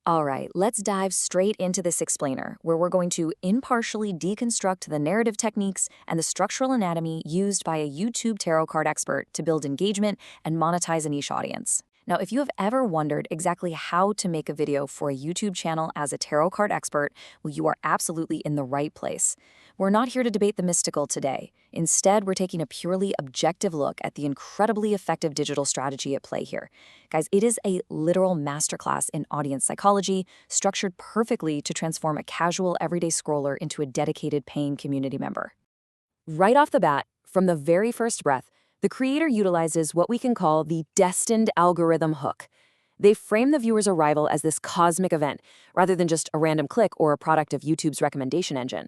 All right, let's dive straight into this explainer, where we're going to impartially deconstruct the narrative techniques and the structural anatomy used by a YouTube tarot card expert to build engagement and monetize a niche audience. Now, if you have ever wondered exactly how to make a video for a YouTube channel as a tarot card expert, well, you are absolutely in the right place. We're not here to debate the mystical today. Instead, we're taking a purely objective look at the incredibly effective digital strategy at play here. Guys, it is a literal masterclass in audience psychology, structured perfectly to transform a casual, everyday scroller into a dedicated paying community member. Right off the bat, from the very first breath, the creator utilizes what we can call the destined algorithm hook. They frame the viewer's arrival as this cosmic event, rather than just a random click or a product of YouTube's recommendation engine.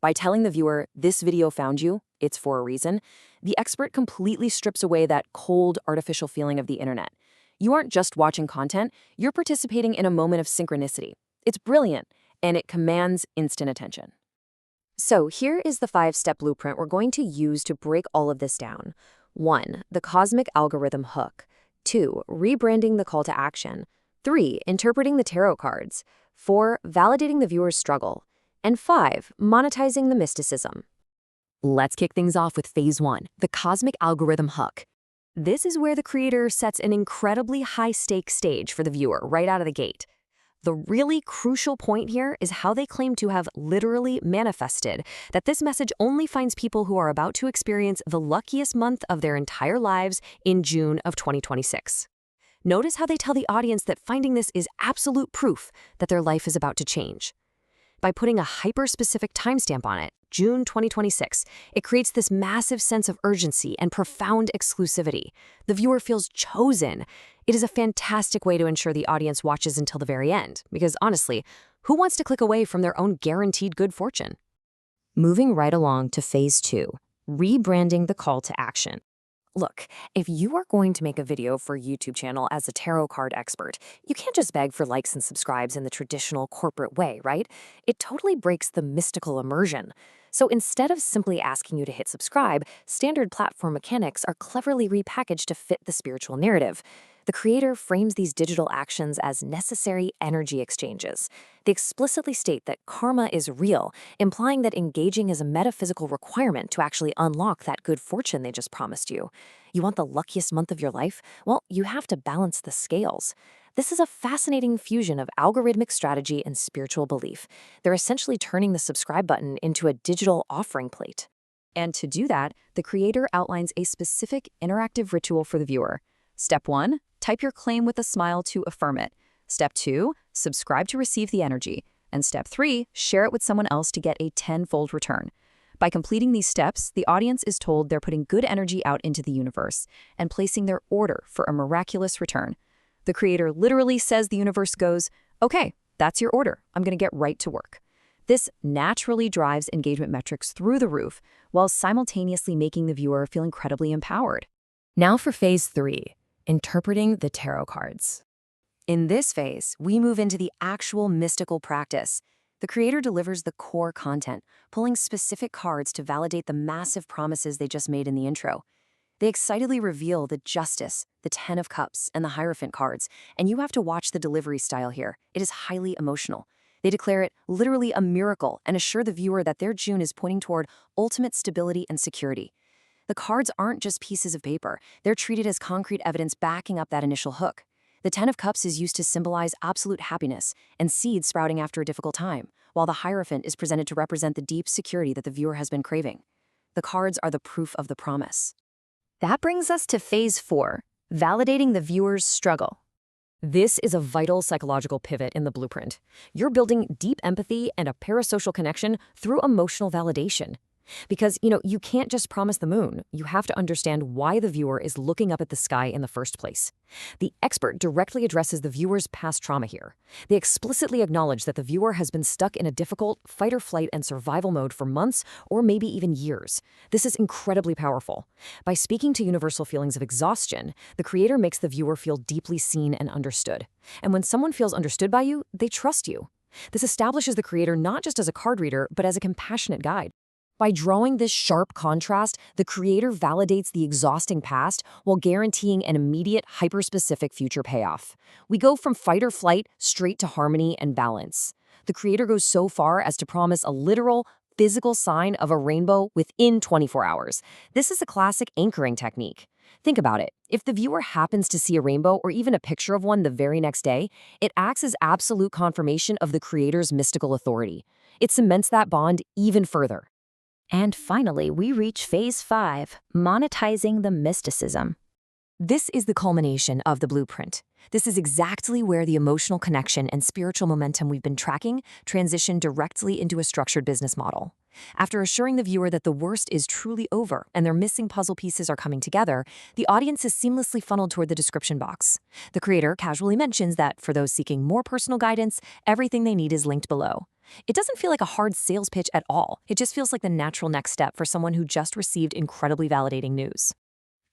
By telling the viewer, this video found you, it's for a reason, the expert completely strips away that cold, artificial feeling of the internet. You aren't just watching content, you're participating in a moment of synchronicity. It's brilliant, and it commands instant attention. So here is the 5-step blueprint we're going to use to break all of this down. 1. The cosmic algorithm hook. 2. Rebranding the call to action. 3. Interpreting the tarot cards. 4. Validating the viewer's struggle. And 5. Monetizing the mysticism. Let's kick things off with phase 1, the cosmic algorithm hook. This is where the creator sets an incredibly high-stakes stage for the viewer right out of the gate. The really crucial point here is how they claim to have literally manifested that this message only finds people who are about to experience the luckiest month of their entire lives in June of 2026. Notice how they tell the audience that finding this is absolute proof that their life is about to change. By putting a hyper-specific timestamp on it, June 2026, it creates this massive sense of urgency and profound exclusivity. The viewer feels chosen. It is a fantastic way to ensure the audience watches until the very end, because honestly, who wants to click away from their own guaranteed good fortune? Moving right along to phase 2, rebranding the call to action. Look, if you are going to make a video for a YouTube channel as a tarot card expert, you can't just beg for likes and subscribes in the traditional corporate way, right? It totally breaks the mystical immersion. So instead of simply asking you to hit subscribe, standard platform mechanics are cleverly repackaged to fit the spiritual narrative. The creator frames these digital actions as necessary energy exchanges. They explicitly state that karma is real, implying that engaging is a metaphysical requirement to actually unlock that good fortune they just promised you. You want the luckiest month of your life? Well, you have to balance the scales. This is a fascinating fusion of algorithmic strategy and spiritual belief. They're essentially turning the subscribe button into a digital offering plate. And to do that, the creator outlines a specific interactive ritual for the viewer. Step 1, type your claim with a smile to affirm it. Step 2, subscribe to receive the energy. And Step 3, share it with someone else to get a 10-fold return. By completing these steps, the audience is told they're putting good energy out into the universe and placing their order for a miraculous return. The creator literally says the universe goes, okay, that's your order. I'm going to get right to work. This naturally drives engagement metrics through the roof while simultaneously making the viewer feel incredibly empowered. Now for phase 3, interpreting the tarot cards. In this phase, we move into the actual mystical practice. The creator delivers the core content, pulling specific cards to validate the massive promises they just made in the intro. They excitedly reveal the Justice, the Ten of Cups, and the Hierophant cards, and you have to watch the delivery style here. It is highly emotional. They declare it literally a miracle and assure the viewer that their June is pointing toward ultimate stability and security. The cards aren't just pieces of paper. They're treated as concrete evidence backing up that initial hook. The Ten of Cups is used to symbolize absolute happiness and seeds sprouting after a difficult time, while the Hierophant is presented to represent the deep security that the viewer has been craving. The cards are the proof of the promise. That brings us to phase 4, validating the viewer's struggle. This is a vital psychological pivot in the blueprint. You're building deep empathy and a parasocial connection through emotional validation. Because, you can't just promise the moon. You have to understand why the viewer is looking up at the sky in the first place. The expert directly addresses the viewer's past trauma here. They explicitly acknowledge that the viewer has been stuck in a difficult fight or flight and survival mode for months or maybe even years. This is incredibly powerful. By speaking to universal feelings of exhaustion, the creator makes the viewer feel deeply seen and understood. And when someone feels understood by you, they trust you. This establishes the creator not just as a card reader, but as a compassionate guide. By drawing this sharp contrast, the creator validates the exhausting past while guaranteeing an immediate, hyper-specific future payoff. We go from fight or flight straight to harmony and balance. The creator goes so far as to promise a literal, physical sign of a rainbow within 24 hours. This is a classic anchoring technique. Think about it. If the viewer happens to see a rainbow or even a picture of one the very next day, it acts as absolute confirmation of the creator's mystical authority. It cements that bond even further. And finally, we reach phase 5, monetizing the mysticism. This is the culmination of the blueprint. This is exactly where the emotional connection and spiritual momentum we've been tracking transition directly into a structured business model. After assuring the viewer that the worst is truly over and their missing puzzle pieces are coming together, the audience is seamlessly funneled toward the description box. The creator casually mentions that for those seeking more personal guidance, everything they need is linked below. It doesn't feel like a hard sales pitch at all. It just feels like the natural next step for someone who just received incredibly validating news.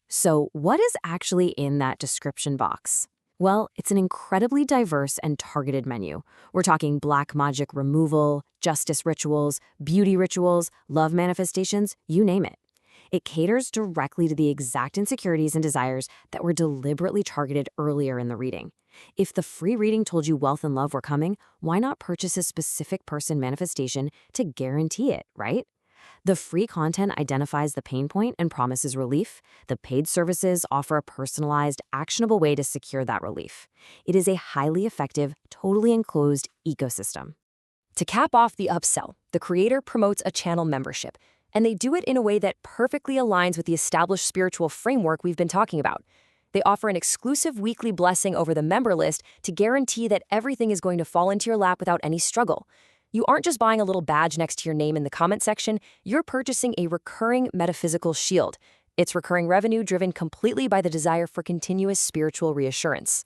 So, what is actually in that description box? Well, it's an incredibly diverse and targeted menu. We're talking black magic removal, justice rituals, beauty rituals, love manifestations, you name it. It caters directly to the exact insecurities and desires that were deliberately targeted earlier in the reading. If the free reading told you wealth and love were coming, why not purchase a specific person manifestation to guarantee it, right? The free content identifies the pain point and promises relief. The paid services offer a personalized, actionable way to secure that relief. It is a highly effective, totally enclosed ecosystem. To cap off the upsell, the creator promotes a channel membership, and they do it in a way that perfectly aligns with the established spiritual framework we've been talking about. They offer an exclusive weekly blessing over the member list to guarantee that everything is going to fall into your lap without any struggle. You aren't just buying a little badge next to your name in the comment section, you're purchasing a recurring metaphysical shield. It's recurring revenue driven completely by the desire for continuous spiritual reassurance.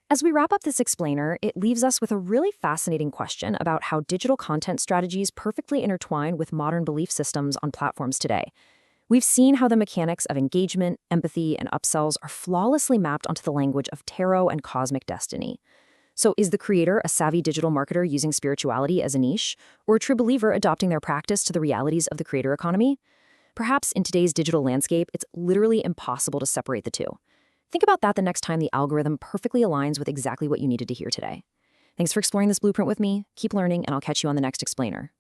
As we wrap up this explainer, it leaves us with a really fascinating question about how digital content strategies perfectly intertwine with modern belief systems on platforms today. We've seen how the mechanics of engagement, empathy, and upsells are flawlessly mapped onto the language of tarot and cosmic destiny. So is the creator a savvy digital marketer using spirituality as a niche, or a true believer adopting their practice to the realities of the creator economy? Perhaps in today's digital landscape, it's literally impossible to separate the two. Think about that the next time the algorithm perfectly aligns with exactly what you needed to hear today. Thanks for exploring this blueprint with me. Keep learning, and I'll catch you on the next explainer.